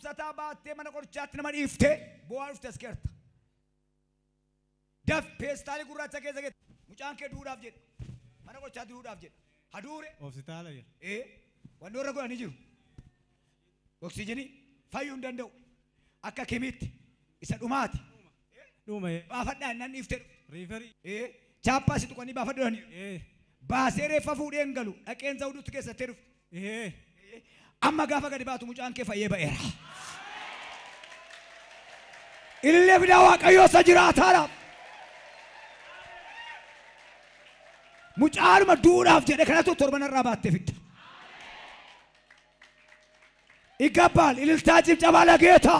dhukkubsataa baattee mana qorichaatti nama dhiiftee bu'aa dhufte as keerta. Daf peestaalii gurraacha keessa geette. Mucaan kee duudhaaf jedhe. Mana qorichaatti duudhaaf jedhe. Haduure. Hospitaala jira. Wanni warra godhanii jiru. Oksijiinii fayyuu hin danda'u. Akka kimiitti isa dhumaati. Dhuuma. Baafadhaa nan dhiiftee. Riifarii. Chaappaa si tuqanii baafadhanii. Baasee reeffa fuudhee hin galu. Dhaqeen zawuduutti keessatti dhufu. Amma gaafa gadi baatu mucaan kee fayyee ba'eera. Illee fidaa Waaqayyoo isa jiraataadhaaf. Mucaanuma duudhaaf jedhe kanatu torbanarraa baattee fidda. Igabbaal ililtaa cibcabaa lageeta.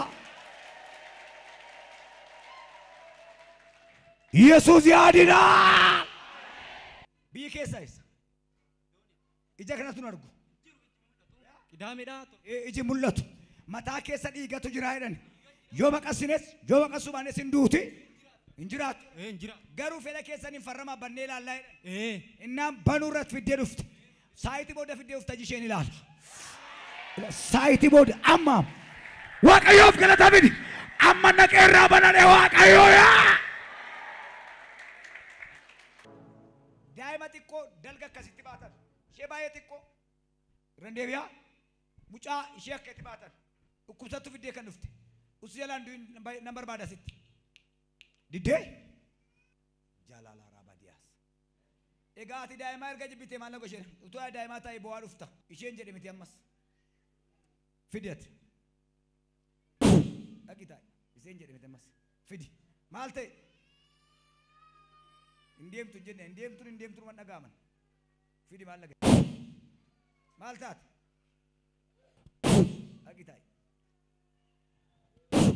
Yesuus yaadinaa. Biyyi keessaa isa. Ija kanatu argu. Iji mul'atu. Mataa keessa dhiigatu jira jedhan. Yoo baqasines yoo baqasu baanes hin duuti. Hin jiraatu. Garuu fedha keessaniin farrama bannee ilaallaa jedhan. Innaan banuu irratti fiddee dhufte. Saayitii booda fiddee dhufte isheen ilaala. Saayitii booda amma Waaqayyoof galata fidi. Amma naqee irraa banane Waaqayyoo yaa. Daa'ima xiqqoo dalga akkasitti baatan. Ishee baay'ee xiqqoo. Irra deebi'aa. Mucaa ishee akka itti baatan. Dhukkubsattu fiddee kan dhufte. Usu jalaan nan barbaada sitti. Diddee? Jaalala Raabadiyaas. Egaa ati daa'imaa erga jibbitee maal na gosheen? Utuu daa'imaa taa'ee bu'aa dhufta. Isheen jedhe miti ammas. Fideet. Dhaqi taa'e. Isheen jedhe miti ammas. Fidi. Maal ta'e? Hin deemtu jenne hin deemtu man dhagaaman. Fidi maal lagee? Maal taate? Dhaqi taa'e.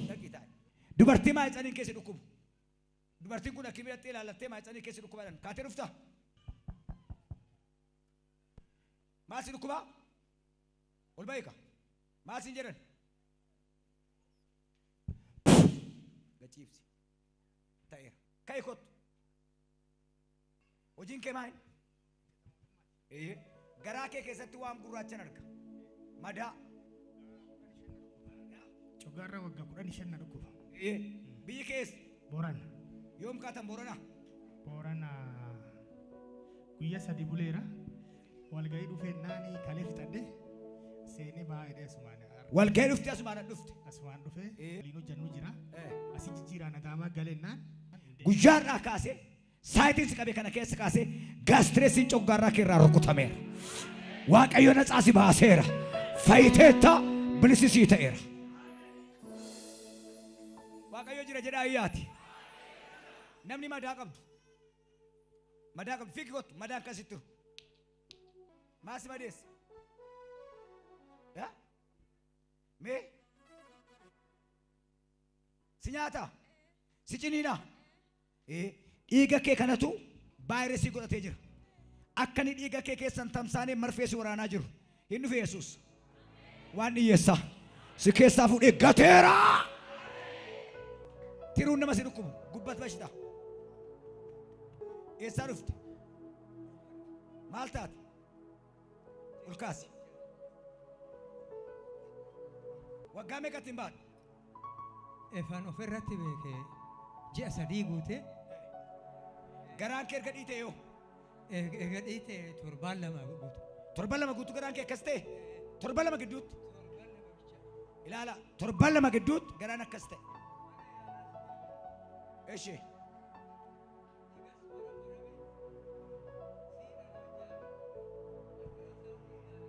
Dhaqi taa'e. Dubartii maayitsaniin keessa dhukkubu. Dubartiin kun akkii birattee ilaalattee maayitsanii keessa dhukkubaadhaan kaatee dhuftaa? Maal si dhukkubaa? Ol ba'iika. Maal siin jedhan? Gachiibsi. Ta'eera. Ka'e kottu. Hojiin kee maali? Garaa kee keessatti waan gurraachan arga. Madaa. Cogaarra waggaa 15 na dhukkuba. Biyyi keessa. Boorana. Yoom kaatan Boorana? Boorana guyyaa 3 buleera. Walgahii dhufee naani kalee fixadhe seenee baay'ee asumaan. Walgahii dhufte asumaan dhufte. Asumaan dhufee liin hojjannu jira. Asii jijjiiraan adaamaa galeennaan. Guyyaarraa kaasee saayitiin si qabee kana keessa kaasee gaastireesiin coggaarraa keerraa rukutameera. Waaqayyo naxaa si baaseera. Fayyiteetta bilisisii ta'eera. Waaqayyo jira jedhaa iyyaati. Namni madaa qabdu. Madaa qabdu fiigi kottu madaa akkasitti jiru. Maasi madeessa? Mee? Si nyaata? Si ciniina? Dhiiga kee kanatu vaayirasii godhatee jira. Akka inni dhiiga kee keessan tamsaanee marfee si waraanaa jiru. Hin dhufe Yesuus. Waan dhiyyeessaa. Si keessaa fuudhee gateera. Tiruun nama si dhukkubu. Gubbat bashita. Eessaa dhufte? Maal taate? Ol kaasi. Waggaa meeqatti hin baatu? Efaan ofirratti beekee ji'a 3 guute. Garaan kee erga dhiite yoo? Erga dhiite 7 guutu. 7 guutu garaan kee akkas ta'e? 7 gidduutti? Ilaala 7 gidduutti garaan akkas ta'e. Eshi.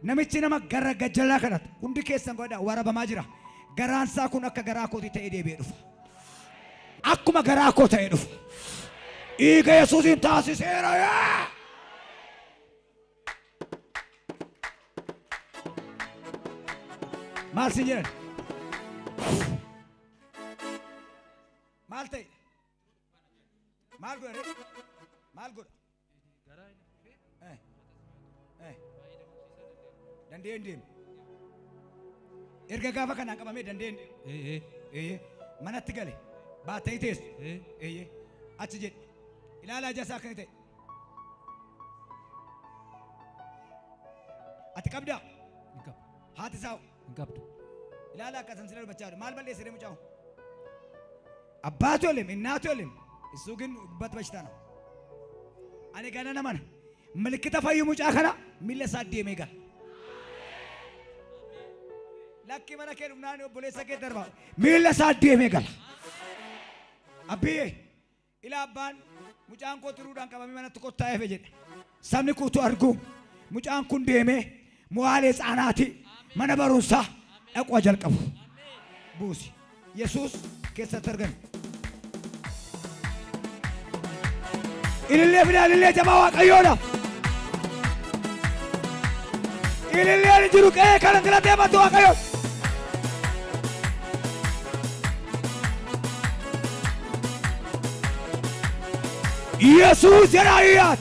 Namichi nama gara gajjalaa kanatti hundi keessan godha warabamaa jira. Garaansaa kun akka garaa kooti ta'ee deebi'ee dhufa. Akkuma garaa koo ta'ee dhufa. Dhiiga Yesuusiin taasiseera. Maal siin jedhan? Maal ta'e? Maal godha? Maal godha? Dandeen deemu. Erga gaafa kanaan qabamee dandeen deemu. Manatti gale. Baatee teessu. Achi jedhe. Ilaalaa jasaa akkana ta'e. Ati qabdaa? Haati isaa? Hin qabdu. ilaala akka san sinal bachaa maal balleessire mucaa abbaatu olim innaatu olim isu ግን በት በሽታ ነው ani gana namana malikita fayyu mucaa kana milla isaa deemee gal lakki mana kee dhumnaan obboleessa kee darba milla isaa deemee gal abbiye ila abbaan mucaan koo turuudhaan qabamee manatti kottaa'eef jedhe sabni kuutu argu mucaan kun deemee mu'aalee tsaanaati mana barumsaa dhaquu jalqabu buusi yesuus keessatti argame ilillee fidaan illee jabaa waaqayyoodha ilillee jiru qe'ee kana galateeffatu waaqayyoodha yesuus jedha iyyaat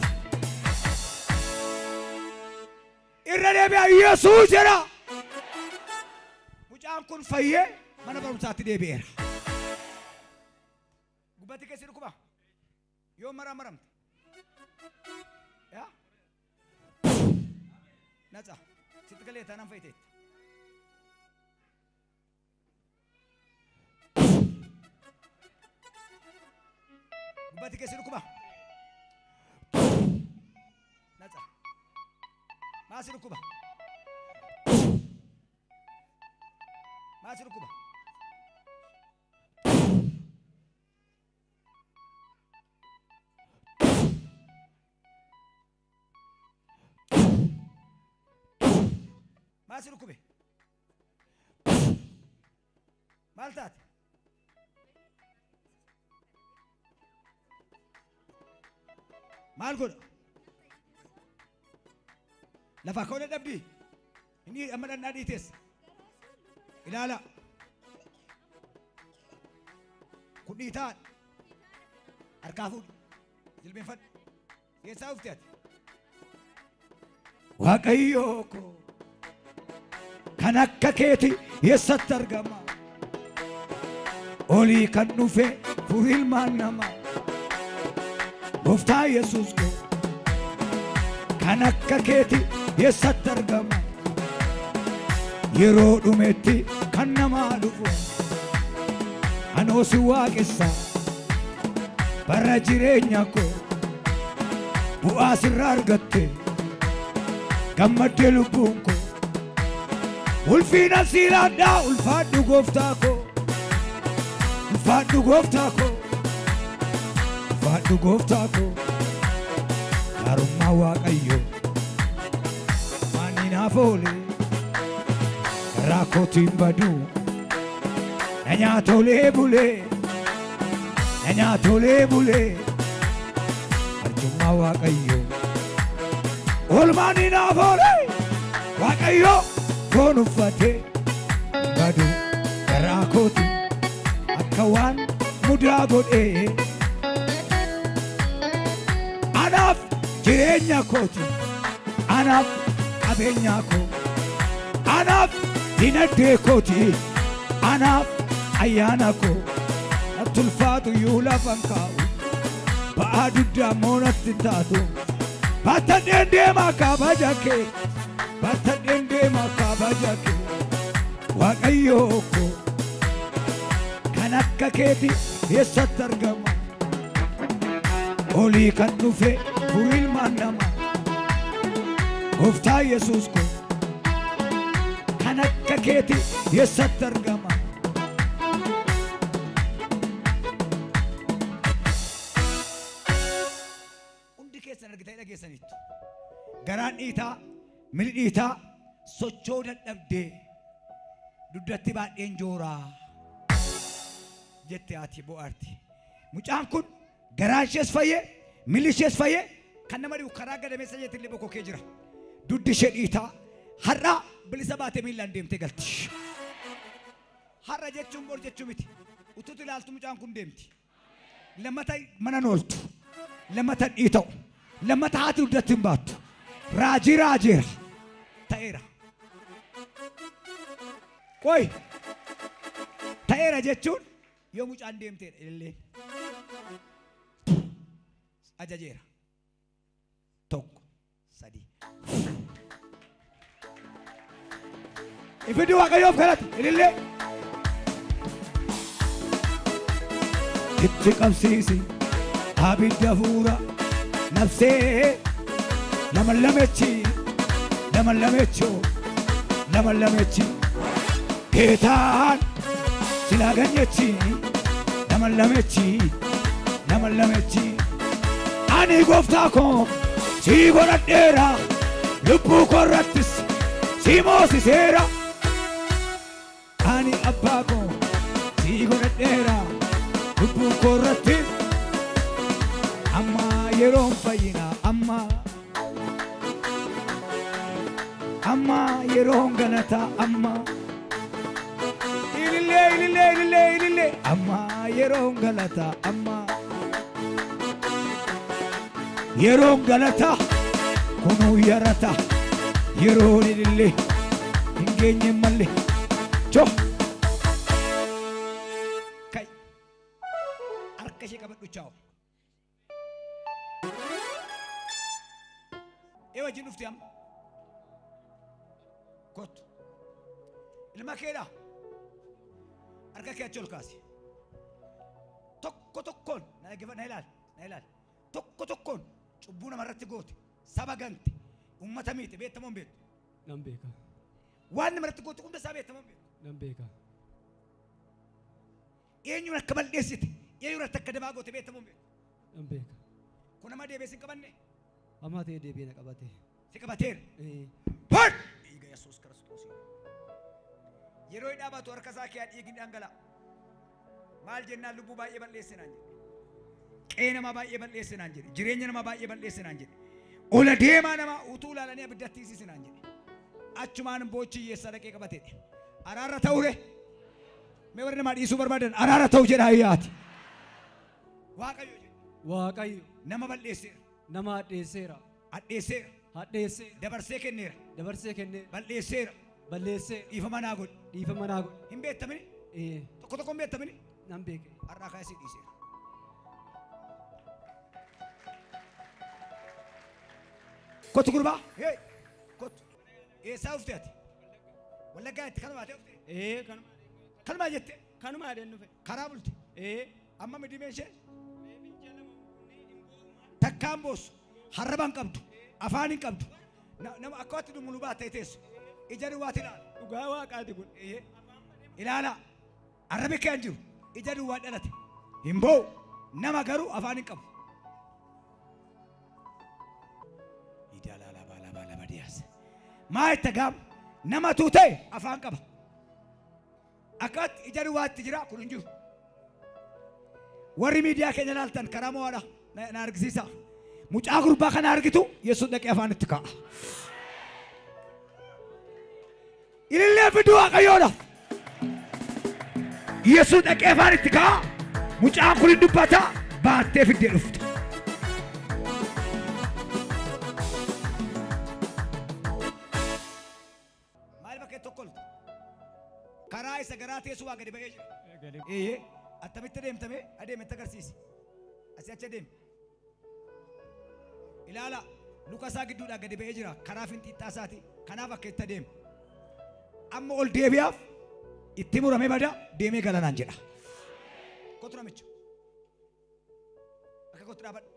irra deebi'a yesuus jedha mucaan kun fayyee mana barumsaatti deebi'eera gubbatti keessi dhukkuba yoo maramte ya naca sitti galee taanaan fayyiteetti gubbatti keessi dhukkuba naca maasi dhukkuba maasi dhukkuba maasi dhukube maal taate maal godha lafaa ka'uu dadhabbii inni amma dhannaa dhiiteessa ilaala kun dhiitaan harkaa fuudhi jilbeenfadhu keessaa ufti ati waaqayyoo koo kan akka keeti eessatti argama olii kan dhufe furu ilmaan namaa gooftaa yesuus koo kan akka keeti eessatti argama yeroo dhumetti kan namaa dhufu anoo si waaqessa bara jireenya koo bu'aa sirraa argatte gammaddee lubbuun koo ulfina silaadha ulfaadhu gooftaa koo ulfaadhu gooftaa koo ulfaadhu gooftaa koo gaarummaa waaqayyoo maani naaf oole garaa kootiin badu na nyaatolee bulee arjummaa waaqayyoo oolmaani naaf oole waaqayyoo foon uffatee badu garaa kooti akka waan mudaa godhee anaaf jireenya kooti anaaf qabeenya koo anaaf dinagdee kooti anaaf ayyaana koo natti ulfaatu iyyuu lafan kaa'u ba'aa duddaa moonatti taatu battadheen deemaa kabaja kee battadheen deemaa kabaja kee waaqayyoo koo kan akka keeti eessatti argama olii kan dhufe furu ilmaan namaa gooftaa yesuus koo kan akka keeti eessatti argama hundi keessan argitanii dhageessaniittu garaan dhiitaa mili dhiitaa sochoo dadhabdee duddatti baadheen jooraa jette ati bo'aarti mucaan kun garaan ishees fayyee milli ishees fayyee kan nama dhibu karaa gadameessa jeetti illee bokkoo kee jira duddi ishee dhiitaa har'a bilisa baatee miillaan deemtee galti har'a jechuun bor jechuu miti utuutu ilaaltu mucaan kun deemti lammata mana nooltu lammata dhiita'u lammata haati duddatti hin baattu raajii raajeera ta'eera qoy ta'eera jechuun yoo mucaan deemteedha illee ajajeera tokko sadii Ifiduu waaqayyoof kadhatu ilillee. Itti qabsiisi abidda fuura nafsee nama lamechi Geetaan silaa ganyechi nama lamechi ani gooftaa koo si godhadheera lubbuu koo irrattis si moosiseera ani abbaa koo si godhadheera lubbuu koo irratti amma yeroon fayyina amma yeroon galata amma ilillee amma yeroon galata amma yeroon galata kunuu yarata yeroon ilillee hin geenye malle cho kai harka ishee qabadhu chaaw wajjin dhufte amma kottu ilma keedha harka kee achi ol kaasi tokkoon na ilaali tokkoon cubbuu namarratti goote saba gante ummata miite beektamoon beektu nan beeka waan namarratti goote hunda isaa beektamoon beektu nan beeka eenyuun akka balleessite eenyuun akka dabaa goote beektamoon beektu nan beeka kun nama deebiin qabanne amma ta'e deebiin qabate si qabateera Hot! dhiiga Yesuus Kiristoos yeroo dhaabatu harka isaa kee dhiigni dhangala maal jennaan lubbuu baay'ee balleessinaan jedhe qe'ee namaa baay'ee balleessinaan jedhe jireenya namaa baay'ee balleessinaan jedhe ola deemaa namaa utuu ilaalanii abiddatti hiisisinaan jedhe achumaan boochi hiyyeessaa dhaqee qabateedha araara ta'ure mee warri namaa dhiisuu barbaadan araara ta'u jedha hayyaati waaqayyo nama balleesseera nama hadheesseera dabarsee kenneera balleesseera dhiifama naa godhi hin beektamini tokko hin beektamini nan beeke har'aa kaasii dhiiseera kottu gurbaa kottu eessaa ufte ati wallaggaa itti kanumaa ta'e ufte kanumaa jette kanumaa adeemnu fe karaa bulte amma midhimee ishee takkaan boossu harraba hin qabdu afaan hin qabdu nama akka watti dumulu baatee teessu ija duwwaati ilaala dhugaa waaqaati kun ilaala arrabi kee hin jiru ija duwwaa dhalate hin boo'u nama garuu afaan hin qabu maa itti gaam nama tuutee afaan qaba akkatti ija duwwaatti jira kun hin jiru warri miidiyaa keenya ilaaltan karaa mo'aadha na argisiisa mucaa gurbaa kana argitu Yesuus dhaqee afaan itti kaa'a ilillee fiduu waaqayyoodha Yesuus dhaqee afaan itti kaa'a mucaan kun dubbata baattee fiddee dhufta maal bakkee tokkolta karaa isa garaa teessuu waa gadi ba'ee jira attamitti adeemte agarsiisi asii achi adeemi ilaala luka isaa gidduudhaa gadi ba'ee jira karaa finxiixxaa isaati kanaaf akka itti adeemu amma ol deebi'aaf itti murame bada deemee galanaan jedha kottu namicha akka kottu dhaabadhu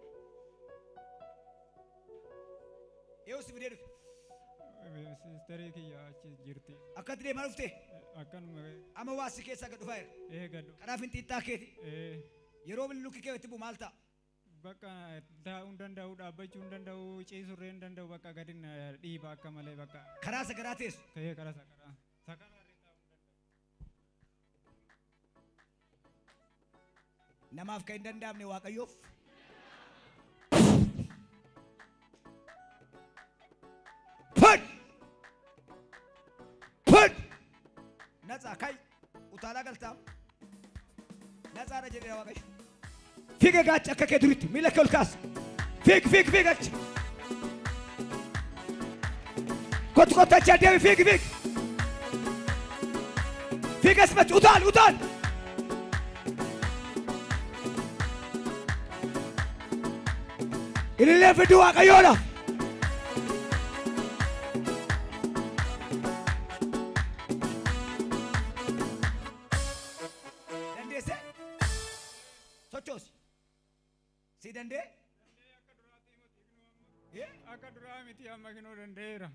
eewusi fidee dhufe sisterii kiyya achi jirti akkatti deemaa dhufte akkanuma amma waasi keessaa gad dhufaa jira gadhu karaa finxiixxaa keeti yeroo luki kee itti bu'u maal ta'a bakka taa'uu hin danda'u dhaabbachuu hin danda'u ciisurree hin danda'u bakka gadin dhiiba akka malee bakka karaa sagaraa teessu karaa sakaraa namaaf kan hin danda'amne waaqayyoof ነፃ ካይ ኡታላ ገልታም ነፃ ረጀደ ዋቀሽ ፊገ ጋጭ አከከ ድሪት ሚለከል ካስ ፊግ ጋጭ ኮትኮታቻ ደም ፊግ እስመት ኡታል ኢልለ ፍዱ ዋቀዮላ sochoos si dandee akka duraa miti amma kinoo danda'eera.